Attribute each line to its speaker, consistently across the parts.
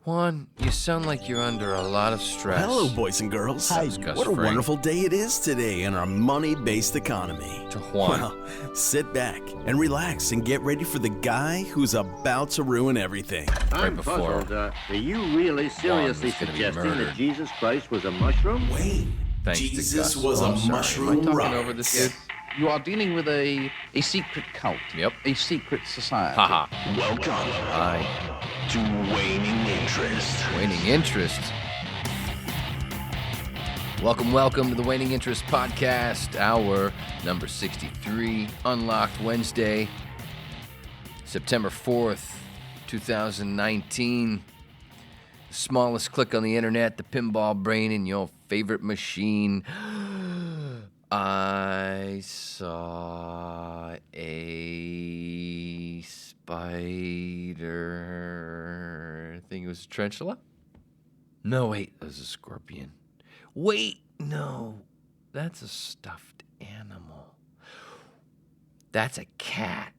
Speaker 1: Juan, you sound like you're under a lot of stress.
Speaker 2: Hello, boys and girls.
Speaker 1: Hi. Gus
Speaker 2: What a
Speaker 1: Fring.
Speaker 2: wonderful day it is today in our money-based economy.
Speaker 1: To Juan.
Speaker 2: Well, sit back and relax and get ready for the guy who's about to ruin everything.
Speaker 3: I'm
Speaker 1: before
Speaker 3: puzzled. Are you really seriously
Speaker 1: was gonna be
Speaker 3: suggesting
Speaker 1: murdered.
Speaker 3: that Jesus Christ was a mushroom?
Speaker 2: Wayne,
Speaker 1: Thanks
Speaker 2: Jesus
Speaker 1: to Gus.
Speaker 2: was
Speaker 1: Oh,
Speaker 2: a
Speaker 1: I'm sorry.
Speaker 2: mushroom
Speaker 1: Am I talking
Speaker 2: rock.
Speaker 1: over this kid?
Speaker 4: You are dealing with a secret cult.
Speaker 1: Yep.
Speaker 4: A secret society.
Speaker 1: Haha.
Speaker 5: Welcome
Speaker 1: Hi.
Speaker 5: to Waning Interest.
Speaker 1: Waning Interest. Welcome to the Waning Interest podcast, hour number 63, Unlocked Wednesday, September 4th, 2019. The smallest click on the internet, the pinball brain in your favorite machine. I saw a spider. I think it was a tarantula. No, wait, it was a scorpion. Wait, no, that's a stuffed animal. That's a cat.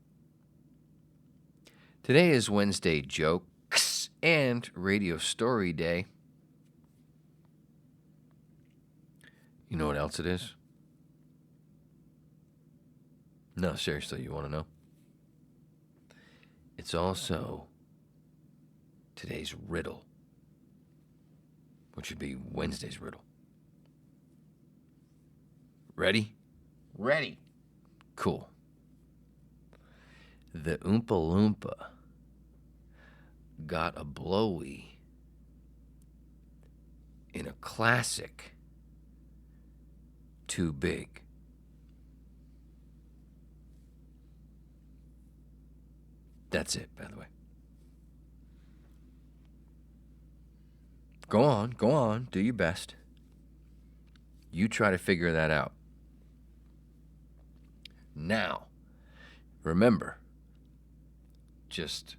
Speaker 1: Today is Wednesday Jokes and Radio Story Day. You know what else it is? No, seriously, you want to know? It's also today's riddle, which would be Wednesday's riddle. Ready?
Speaker 4: Ready.
Speaker 1: Cool. The Oompa Loompa got a blowy in a classic Too Big. That's it, by the way. Go on, do your best. You try to figure that out. Now, remember, just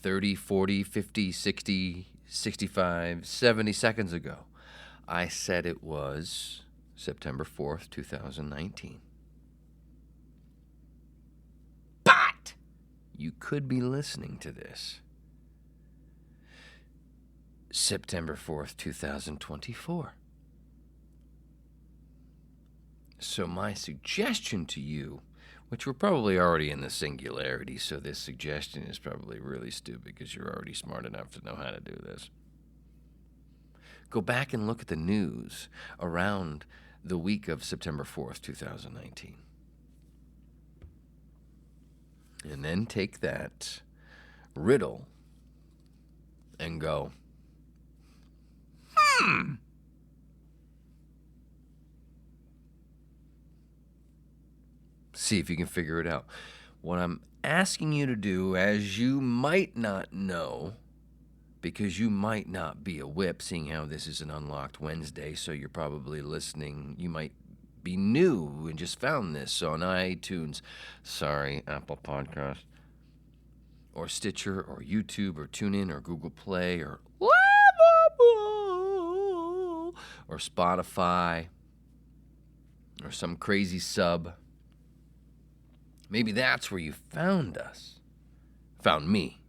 Speaker 1: 30, 40, 50, 60, 65, 70 seconds ago, I said it was September 4th, 2019. But you could be listening to this September 4th, 2024. So my suggestion to you, which we're probably already in the singularity, so this suggestion is probably really stupid because you're already smart enough to know how to do this. Go back and look at the news around the week of September 4th, 2019. And then take that riddle and go, see if you can figure it out. What I'm asking you to do, as you might not know, because you might not be a whip, seeing how this is an Unlocked Wednesday, so you're probably listening. You might be new and just found this on iTunes. Sorry, Apple Podcast. Or Stitcher, or YouTube, or TuneIn, or Google Play, or Spotify, or some crazy sub. Maybe that's where you found us. Found me.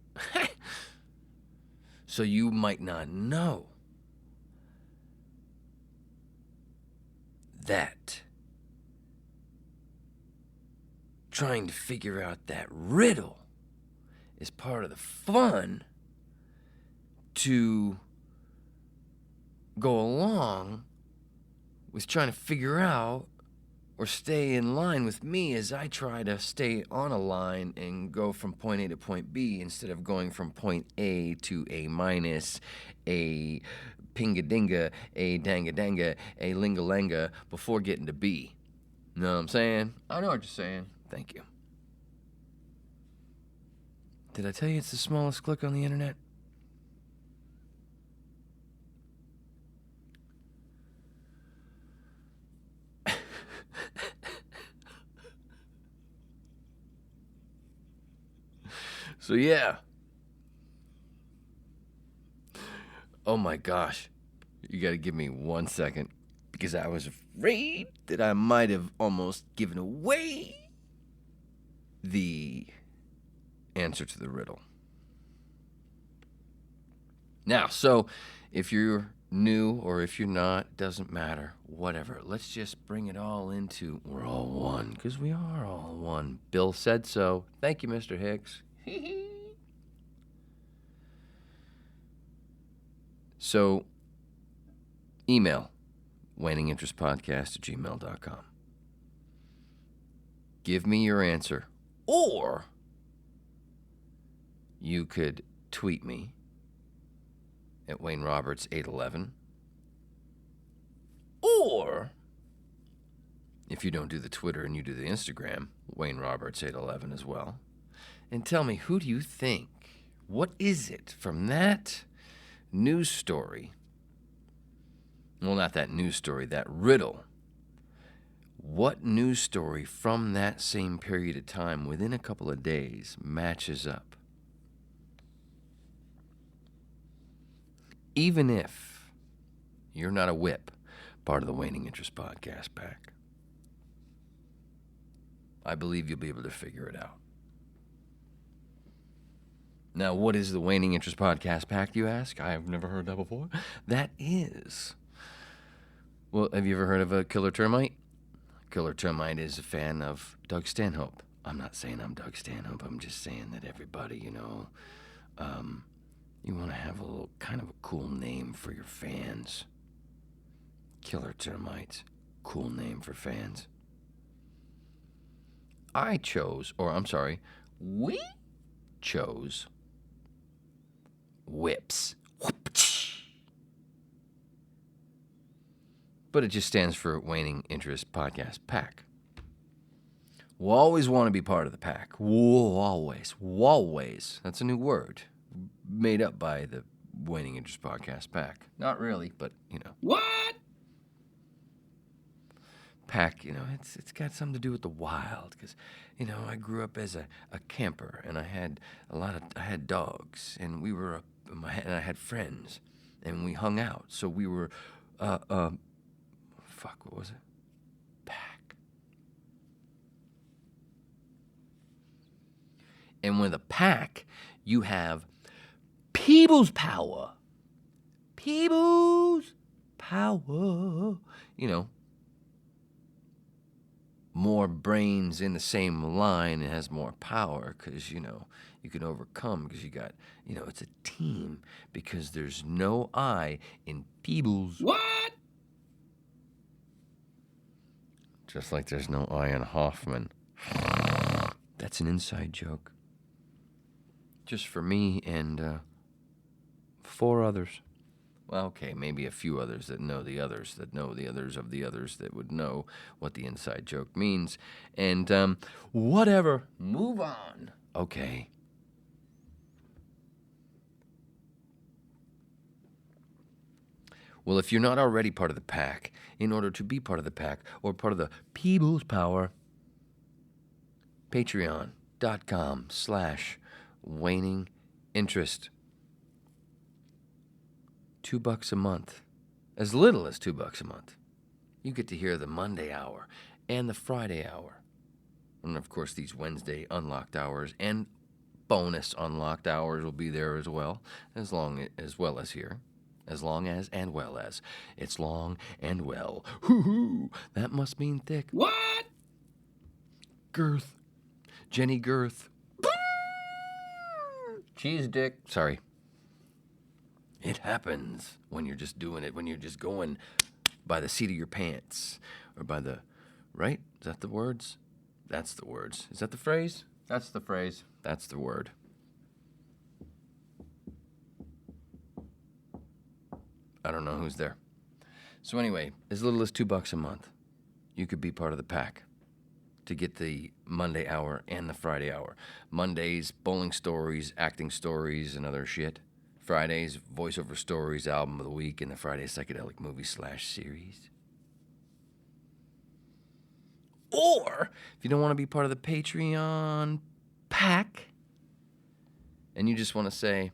Speaker 1: So you might not know that trying to figure out that riddle is part of the fun to go along with trying to figure out or stay in line with me as I try to stay on a line and go from point A to point B instead of going from point A to A minus, a pinga-dinga, a danga-danga, a linga-langa before getting to B. Know what I'm saying? I know what you're saying. Thank you. Did I tell you it's the smallest click on the internet? So yeah. Oh my gosh. You gotta give me 1 second because I was afraid that I might have almost given away the answer to the riddle. Now, so if you're new or if you're not, doesn't matter. Whatever. Let's just bring it all into we're all one, because we are all one. Bill said so. Thank you, Mr. Hicks. So, email waninginterestpodcast@gmail.com. Give me your answer. Or you could tweet me at Wayne Roberts 811. Or if you don't do the Twitter and you do the Instagram, Wayne Roberts 811 as well. And tell me, who do you think? What is it from that news story? Well, not that news story, that riddle. What news story from that same period of time within a couple of days matches up? Even if you're not a whip, part of the Waning Interest Podcast pack, I believe you'll be able to figure it out. Now, what is the Waning Interest Podcast pack, you ask? I have never heard that before. That is... Well, have you ever heard of a Killer Termite? Killer Termite is a fan of Doug Stanhope. I'm not saying I'm Doug Stanhope. I'm just saying that everybody, you want to have a little kind of a cool name for your fans. Killer Termite. Cool name for fans. We chose Whips. But it just stands for Waning Interest Podcast Pack. We'll always want to be part of the pack. Always. That's a new word made up by the Waning Interest Podcast Pack. Not really, but,
Speaker 5: What?
Speaker 1: Pack, it's got something to do with the wild. Because, I grew up as a camper, and I had dogs, and and I had friends, and we hung out. So we were, what was it? Pack. And with a pack, you have people's power. People's power. More brains in the same line, it has more power because, you can overcome because you got, it's a team because there's no I in Peebles.
Speaker 5: What?
Speaker 1: Just like there's no I in Hoffman. That's an inside joke. Just for me and 4 others. Well, okay, maybe a few others that know the others that know the others of the others that would know what the inside joke means. And whatever. Move on. Okay. Well, if you're not already part of the pack, in order to be part of the pack or part of the People's Power, patreon.com/waning interest. $2 a month. As little as $2 a month. You get to hear the Monday hour and the Friday hour. And of course, these Wednesday unlocked hours and bonus unlocked hours will be there as well as here. As long as and well as. It's long and well. Hoo-hoo! That must mean thick.
Speaker 5: What?
Speaker 1: Girth. Jenny Girth. Cheese dick. Sorry. It happens when you're just doing it, when you're just going by the seat of your pants. Or by the... Right? Is that the words? That's the words. Is that the phrase? That's the phrase. That's the word. I don't know who's there. So anyway, as little as $2 a month, you could be part of the pack to get the Monday hour and the Friday hour. Mondays, bowling stories, acting stories, and other shit. Fridays, voiceover stories, album of the week, and the Friday psychedelic movie /series. Or, if you don't want to be part of the Patreon pack, and you just want to say,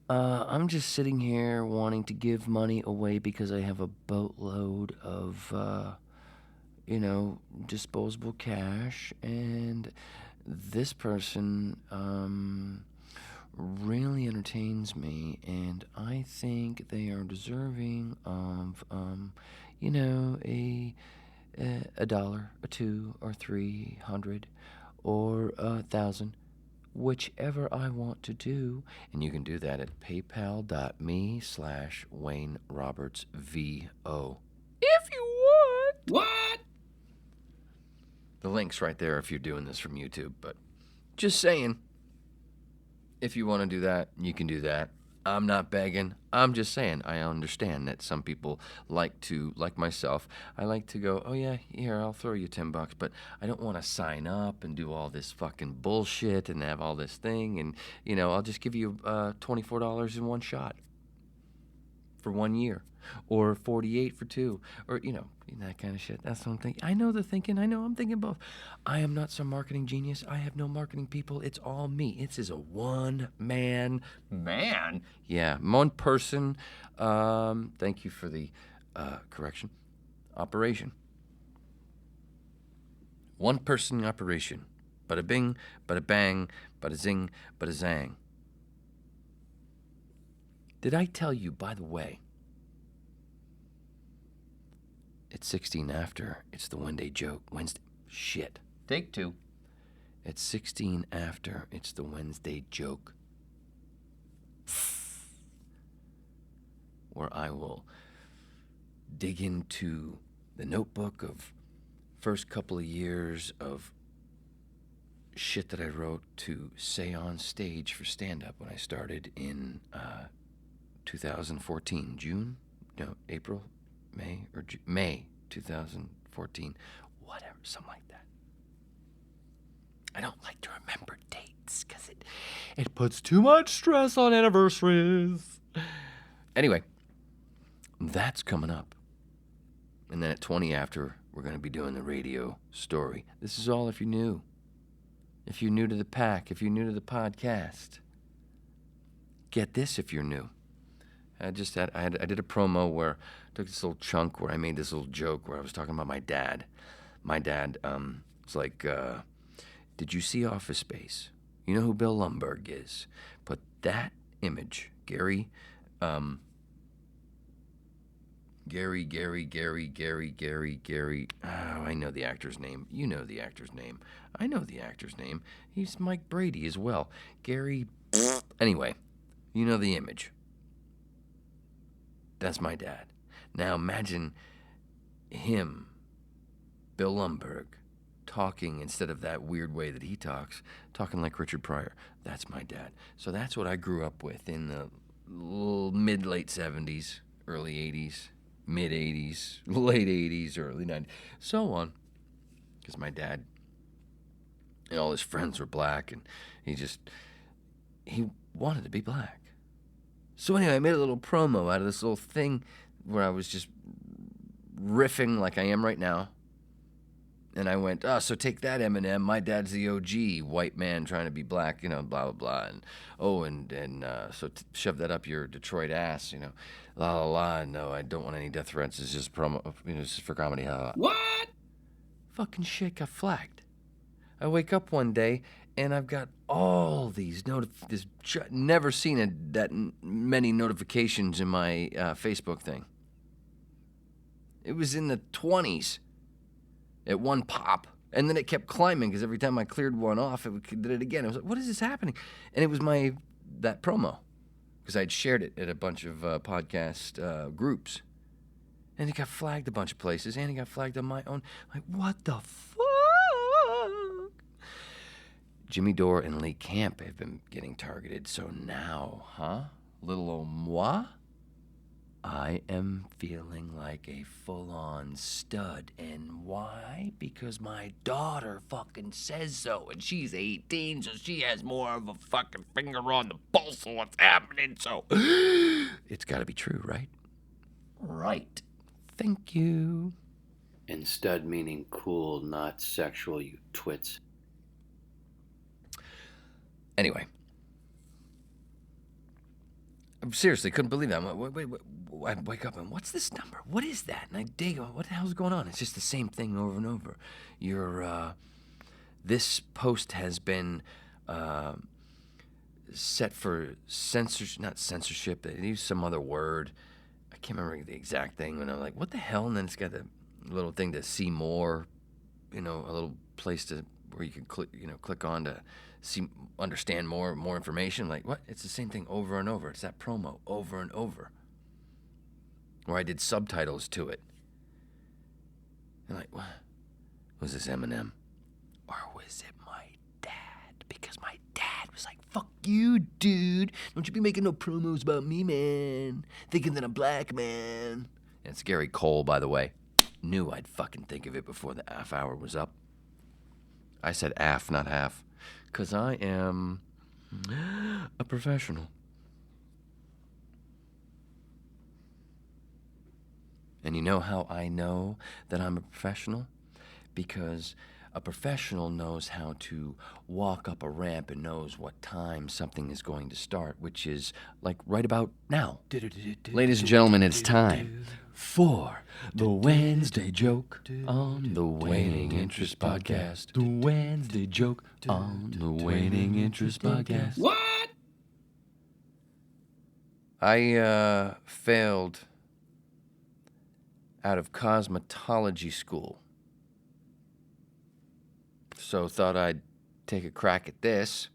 Speaker 1: I'm just sitting here wanting to give money away because I have a boatload of, disposable cash, and this person really entertains me, and I think they are deserving of, a dollar, or $2, or $300, or $1,000, whichever I want to do. And you can do that at paypal.me/WayneRobertsVO. If you want.
Speaker 2: What?
Speaker 1: The link's right there if you're doing this from YouTube, but just saying. If you want to do that, you can do that. I'm not begging. I'm just saying. I understand that some people like to, like myself, I like to go, oh yeah, here, I'll throw you $10, but I don't want to sign up and do all this fucking bullshit and have all this thing, and, I'll just give you $24 in one shot for 1 year, or 48 for 2, or, that kind of shit. That's what I'm thinking. I know the thinking. I know I'm thinking both. I am not some marketing genius. I have no marketing people. It's all me. This is a one-man. Yeah, one person. Thank you for the correction. Operation. One person operation. Bada bing, bada bang, bada zing, bada zang. Did I tell you, by the way, it's 16 after. It's the Wednesday joke. Shit.
Speaker 4: Take 2.
Speaker 1: It's 16 after. It's the Wednesday joke. Where I will dig into the notebook of first couple of years of shit that I wrote to say on stage for stand-up when I started in 2014. April? May 2014, whatever, something like that. I don't like to remember dates because it puts too much stress on anniversaries. Anyway, that's coming up. And then at 20 after, we're going to be doing the radio story. This is all if you're new. If you're new to the pack, if you're new to the podcast. Get this if you're new. I did a promo where I took this little chunk where I made this little joke where I was talking about my dad. My dad was like, did you see Office Space? You know who Bill Lumbergh is? Put that image, Gary, oh, I know the actor's name. You know the actor's name. I know the actor's name. He's Mike Brady as well. Gary, anyway, you know the image. That's my dad. Now imagine him, Bill Lumbergh, talking instead of that weird way that he talks, talking like Richard Pryor. That's my dad. So that's what I grew up with in the mid-late 70s, early 80s, mid-80s, late 80s, early 90s, so on. Because my dad and all his friends were black, and he wanted to be black. So anyway, I made a little promo out of this little thing where I was just riffing like I am right now. And I went, so take that, Eminem. My dad's the OG white man trying to be black, blah, blah, blah. And, so shove that up your Detroit ass, la, la, la. No, I don't want any death threats. It's just promo, it's just for comedy.
Speaker 2: What?
Speaker 1: Fucking shit got flagged. I wake up one day and I've got all these never seen that many notifications in my Facebook thing. It was in the 20s at one pop, and then it kept climbing because every time I cleared one off, it did it again. I was like, what is this happening? And it was that promo because I'd shared it at a bunch of podcast groups, and it got flagged a bunch of places, and it got flagged on my own. Like, what the fuck? Jimmy Dore and Lee Camp have been getting targeted, so now, little old moi, I am feeling like a full-on stud. And why? Because my daughter fucking says so, and she's 18, so she has more of a fucking finger on the pulse of what's happening, so it's gotta be true, right? Right. Thank you. And stud meaning cool, not sexual, you twits. Anyway. I seriously couldn't believe that. Wait, I wake up and what's this number? What is that? And I dig, what the hell's going on? It's just the same thing over and over. This post has been set for censorship, not censorship, they use some other word. I can't remember the exact thing, and I'm like, what the hell? And then it's got the little thing to see more, a little place where you can click on to understand more information. Like, what? It's the same thing over and over. It's that promo over and over. Or I did subtitles to it. And like, what? Was this Eminem? Or was it my dad? Because my dad was like, fuck you, dude. Don't you be making no promos about me, man. Thinking that I'm black, man. And it's Gary Cole, by the way. Knew I'd fucking think of it before the half hour was up. I said half, not half. Because I am a professional. And you know how I know that I'm a professional? Because a professional knows how to walk up a ramp and knows what time something is going to start, which is like right about now. Ladies and gentlemen, it's time for the Wednesday joke on the Waning Interest Podcast. The Wednesday joke on the Waning Interest Podcast.
Speaker 5: What?
Speaker 1: I failed out of cosmetology school. So thought I'd take a crack at this.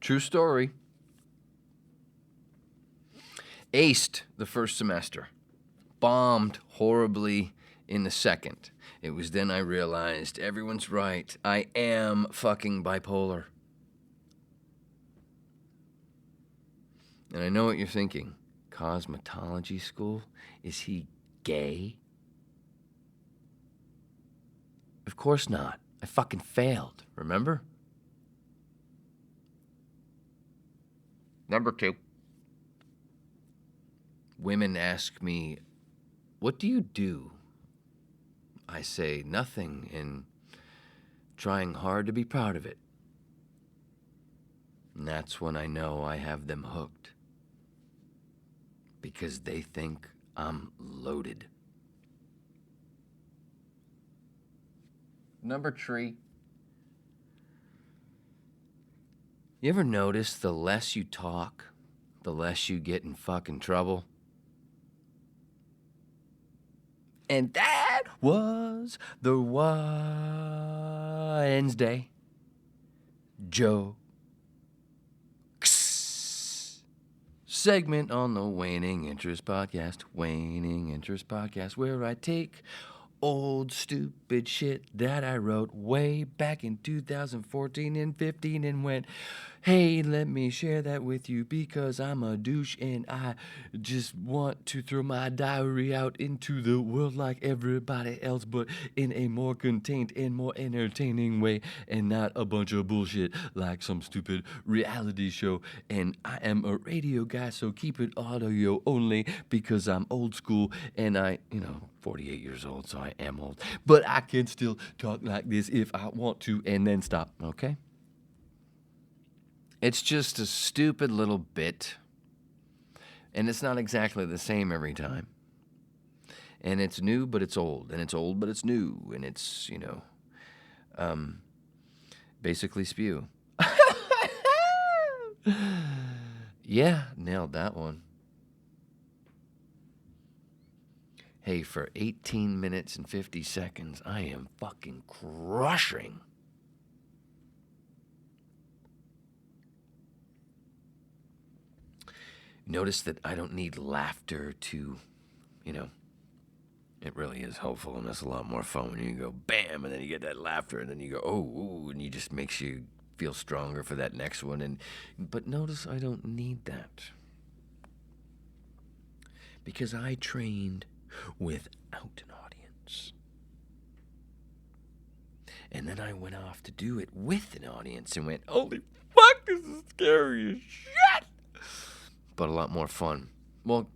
Speaker 1: True story. Aced the first semester. Bombed horribly in the second. It was then I realized everyone's right. I am fucking bipolar. And I know what you're thinking. Cosmetology school? Is he gay? Of course not. I fucking failed, remember? Number 2. Women ask me, what do you do? I say nothing and trying hard to be proud of it. And that's when I know I have them hooked. Because they think I'm loaded. Number 3. You ever notice the less you talk, the less you get in fucking trouble? And that was the Wednesday jokes segment on the Waning Interest Podcast. Waning Interest Podcast, where I take old stupid shit that I wrote way back in 2014 and 15 and went, hey, let me share that with you because I'm a douche and I just want to throw my diary out into the world like everybody else, but in a more contained and more entertaining way and not a bunch of bullshit like some stupid reality show. And I am a radio guy, so keep it audio only because I'm old school and I, 48 years old, so I am old. But I can still talk like this if I want to and then stop, okay? It's just a stupid little bit. And it's not exactly the same every time. And it's new, but it's old. And it's old, but it's new. And it's, basically spew. Yeah, nailed that one. Hey, for 18 minutes and 50 seconds, I am fucking crushing. Notice that I don't need laughter to, it really is hopeful and it's a lot more fun when you go bam and then you get that laughter and then you go, oh, ooh, and it just makes you feel stronger for that next one. But notice I don't need that. Because I trained without an audience. And then I went off to do it with an audience and went, holy fuck, this is scary as shit! But a lot more fun. Well,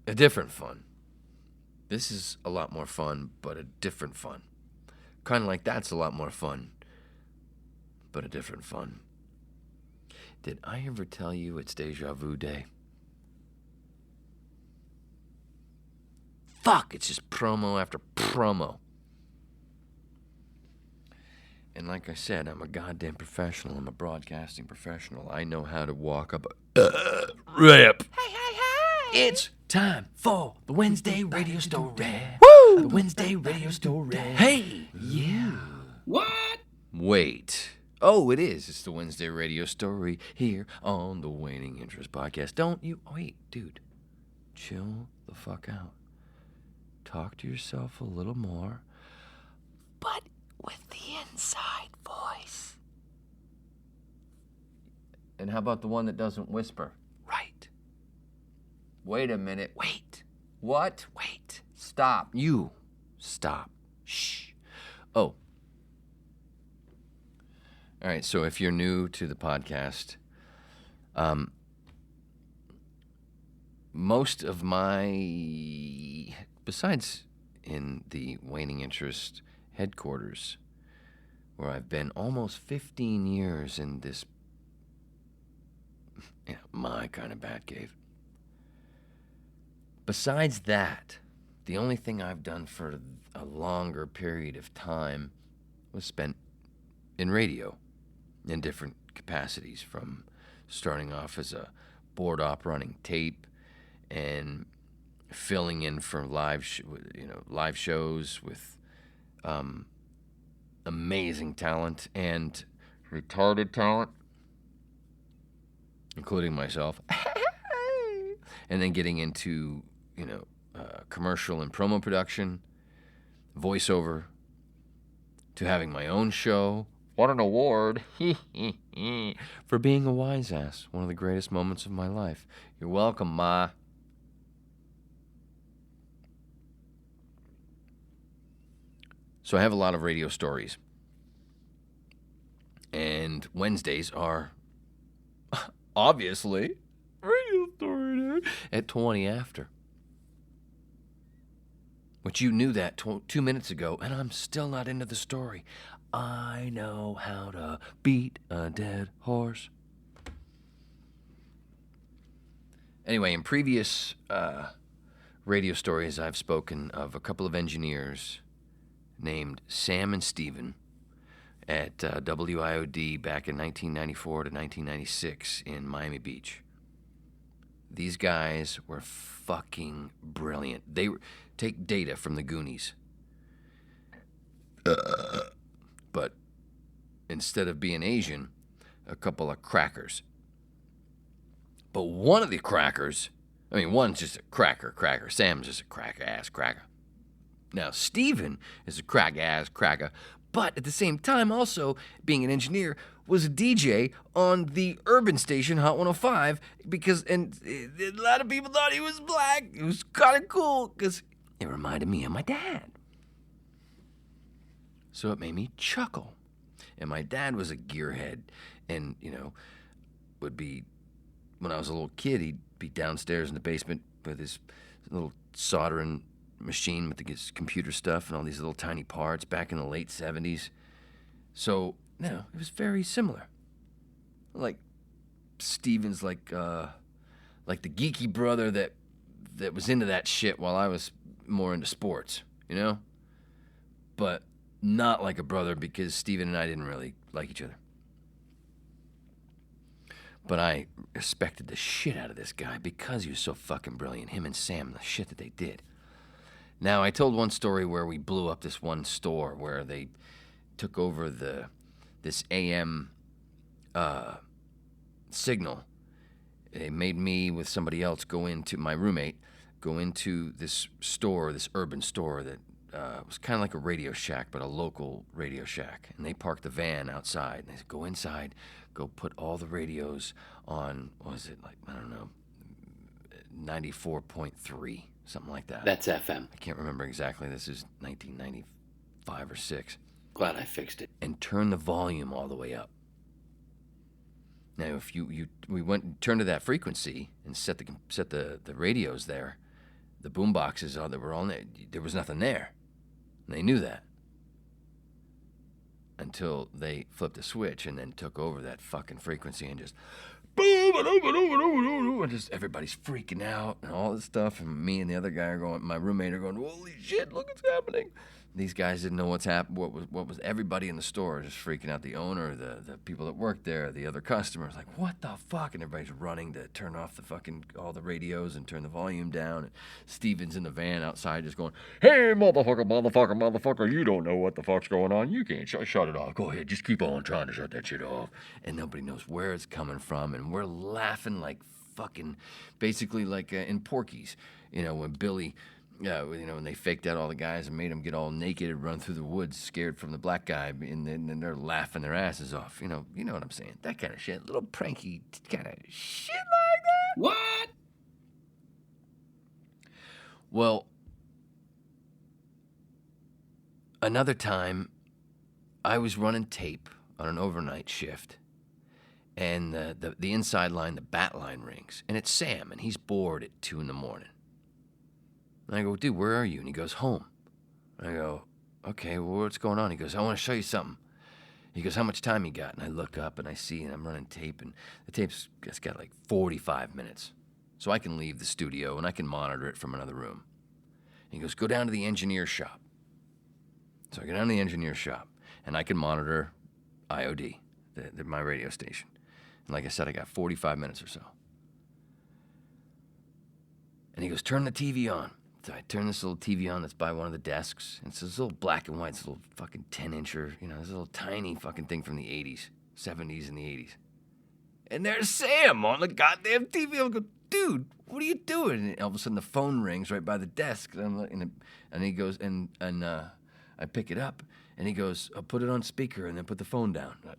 Speaker 1: a different fun. This is a lot more fun, but a different fun. Kind of like that's a lot more fun, but a different fun. Did I ever tell you it's Deja Vu Day? Fuck, it's just promo after promo. And like I said, I'm a goddamn professional. I'm a broadcasting professional. I know how to walk up a ramp. Hey! It's time for the Wednesday radio story. Woo! The Wednesday radio story. Hey! Yeah.
Speaker 6: What?
Speaker 1: Wait. Oh, it is. It's the Wednesday radio story here on the Waning Interest Podcast. Don't you... Wait, dude. Chill the fuck out. Talk to yourself a little more. But with the inside voice. And how about the one that doesn't whisper? Right. Wait a minute. Wait. What? Wait. Stop. You. Stop. Shh. Oh. All right, so if you're new to the podcast, most of my, besides in the Waning Interest headquarters, where I've been almost 15 years in this, my kind of bat cave. Besides that, the only thing I've done for a longer period of time was spent in radio in different capacities, from starting off as a board op running tape and filling in for live shows with amazing talent and retarded talent, including myself, and then getting into commercial and promo production, voiceover, to having my own show. Won an award for being a wise ass. One of the greatest moments of my life. You're welcome, Ma. So I have a lot of radio stories. And Wednesdays are obviously radio story at 20 after. Which you knew that 2 minutes ago, and I'm still not into the story. I know how to beat a dead horse. Anyway, in previous radio stories, I've spoken of a couple of engineers named Sam and Steven at WIOD back in 1994 to 1996 in Miami Beach. These guys were fucking brilliant. They take data from the Goonies. But instead of being Asian, a couple of crackers. But one of the crackers, one's just a cracker. Sam's just a cracker-ass cracker. Now, Steven is a crack-ass cracker, but at the same time, also, being an engineer, was a DJ on the urban station Hot 105, and a lot of people thought he was black. It was kind of cool, because it reminded me of my dad. So it made me chuckle. And my dad was a gearhead, and, would be, when I was a little kid, he'd be downstairs in the basement with his little soldering machine with his computer stuff and all these little tiny parts back in the late 70s. So, it was very similar. Like, Steven's like the geeky brother that was into that shit while I was more into sports, But not like a brother, because Steven and I didn't really like each other. But I respected the shit out of this guy because he was so fucking brilliant. Him and Sam, the shit that they did. Now, I told one story where we blew up this one store where they took over this AM signal. They made me with somebody else my roommate, go into this store, this urban store that was kind of like a Radio Shack, but a local Radio Shack. And they parked the van outside. And they said, go inside, go put all the radios on, 94.3, something like that.
Speaker 6: That's FM.
Speaker 1: I can't remember exactly. This is 1995 or 6.
Speaker 6: Glad I fixed it.
Speaker 1: And turn the volume all the way up. Now, if we went and turned to that frequency and set the radios there, the boom boxes that were on there was nothing there. And they knew that. Until they flipped a switch and then took over that fucking frequency and just boom, and just everybody's freaking out and all this stuff. And me and the other guy are going, my roommate are going, holy shit, look what's happening. These guys didn't know what's happened. What was everybody in the store just freaking out? The owner, the people that worked there, the other customers, like, what the fuck? And everybody's running to turn off all the radios and turn the volume down. And Steven's in the van outside just going, hey, motherfucker, you don't know what the fuck's going on. You can't shut it off. Go ahead, just keep on trying to shut that shit off. And nobody knows where it's coming from. And we're laughing like fucking, basically like in Porky's, when Billy... Yeah, when they faked out all the guys and made them get all naked and run through the woods scared from the black guy, and then they're laughing their asses off. You know what I'm saying? That kind of shit. Little pranky kind of shit like that.
Speaker 6: What?
Speaker 1: Well, another time, I was running tape on an overnight shift, and the inside line, the bat line rings, and it's Sam, and he's bored at 2 a.m. And I go, dude, where are you? And he goes, home. And I go, okay, well, what's going on? He goes, I want to show you something. He goes, how much time you got? And I look up and I see, and I'm running tape, and the tape's got like 45 minutes. So I can leave the studio and I can monitor it from another room. And he goes, go down to the engineer shop. So I go down to the engineer shop, and I can monitor IOD, my radio station. And like I said, I got 45 minutes or so. And he goes, turn the TV on. So I turn this little TV on that's by one of the desks. And it's this little black and white, it's a little fucking 10-incher, this little tiny fucking thing from the 80s, 70s and the 80s. And there's Sam on the goddamn TV. I go, dude, what are you doing? And all of a sudden the phone rings right by the desk. And he goes, and I pick it up. And he goes, I'll put it on speaker and then put the phone down. I'm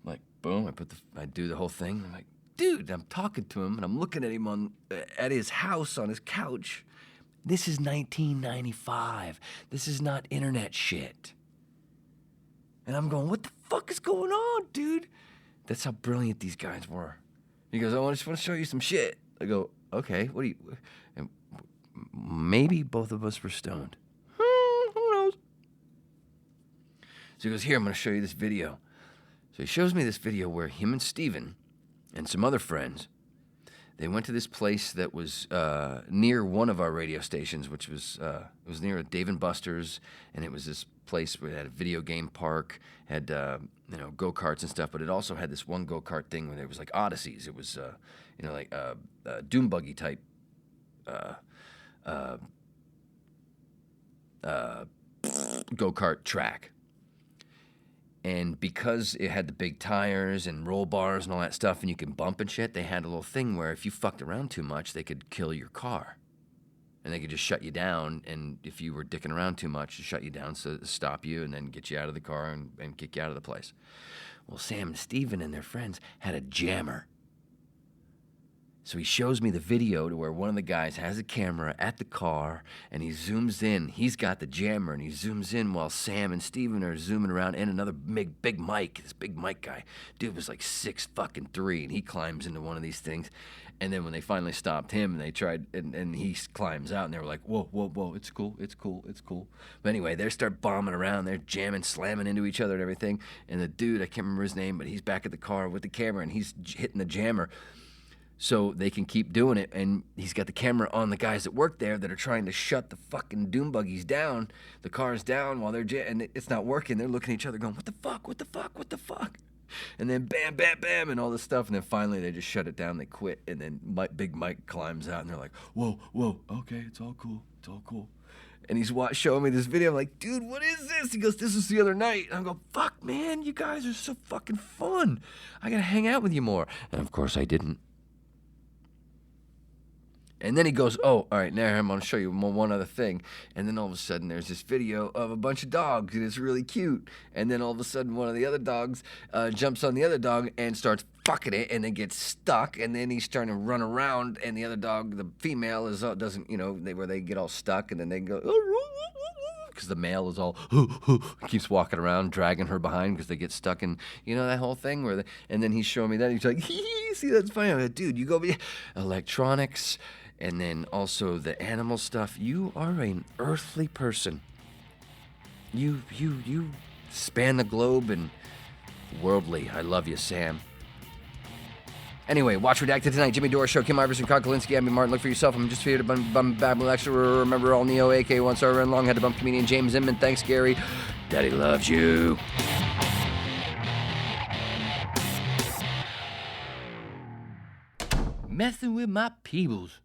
Speaker 1: like, boom, I do the whole thing. I'm like, dude, I'm talking to him and I'm looking at him at his house on his couch. This is 1995. This is not internet shit. And I'm going, what the fuck is going on, dude? That's how brilliant these guys were. He goes, I just want to show you some shit. I go, okay, what do you... And maybe both of us were stoned. Who knows? So he goes, here, I'm going to show you this video. So he shows me this video where him and Steven and some other friends, they went to this place that was near one of our radio stations, which was it was near a Dave & Buster's, and it was this place where it had a video game park, had go-karts and stuff, but it also had this one go-kart thing where there was like Odysseys. It was like Doom buggy type go-kart track. And because it had the big tires and roll bars and all that stuff, and you can bump and shit, they had a little thing where if you fucked around too much, they could kill your car. And they could just shut you down, and if you were dicking around too much, shut you down, so stop you and then get you out of the car and kick you out of the place. Well, Sam and Steven and their friends had a jammer. So he shows me the video to where one of the guys has a camera at the car, and he zooms in. He's got the jammer, and he zooms in while Sam and Steven are zooming around, and another big Mike, this big Mike guy. Dude was like 6'3", and he climbs into one of these things. And then when they finally stopped him, and they tried, and he climbs out, and they were like, whoa, it's cool. But anyway, they start bombing around. They're jamming, slamming into each other and everything. And the dude, I can't remember his name, but he's back at the car with the camera, and he's hitting the jammer. So they can keep doing it, and he's got the camera on the guys that work there that are trying to shut the fucking doom buggies down, the cars down while they're and it's not working. They're looking at each other going, what the fuck? And then bam, and all this stuff, and then finally they just shut it down, they quit, and then Big Mike climbs out, and they're like, whoa, okay, it's all cool. And he's showing me this video. I'm like, dude, what is this? He goes, this was the other night. And I go, fuck, man, you guys are so fucking fun. I gotta hang out with you more. And of course I didn't. And then he goes, oh, all right, now I'm going to show you one other thing. And then all of a sudden there's this video of a bunch of dogs, and it's really cute. And then all of a sudden one of the other dogs jumps on the other dog and starts fucking it, and then gets stuck. And then he's trying to run around, and the other dog, the female, doesn't, where they get all stuck, and then they go, because the male is all, keeps walking around, dragging her behind because they get stuck in, that whole thing where and then he's showing me that. He's like, see, that's funny. I'm like, dude, you go be electronics. And then also the animal stuff. You are an earthly person. You span the globe and worldly. I love you, Sam. Anyway, watch Redacted tonight. Jimmy Dore Show, Kim Iverson, Kyle Kalinske, Abby Martin. Look for yourself. I'm just here to bum babble extra. Remember all Neo, AK, One Star Run Long, had to bump comedian James Inman. Thanks, Gary. Daddy loves you. Messing with my peebles.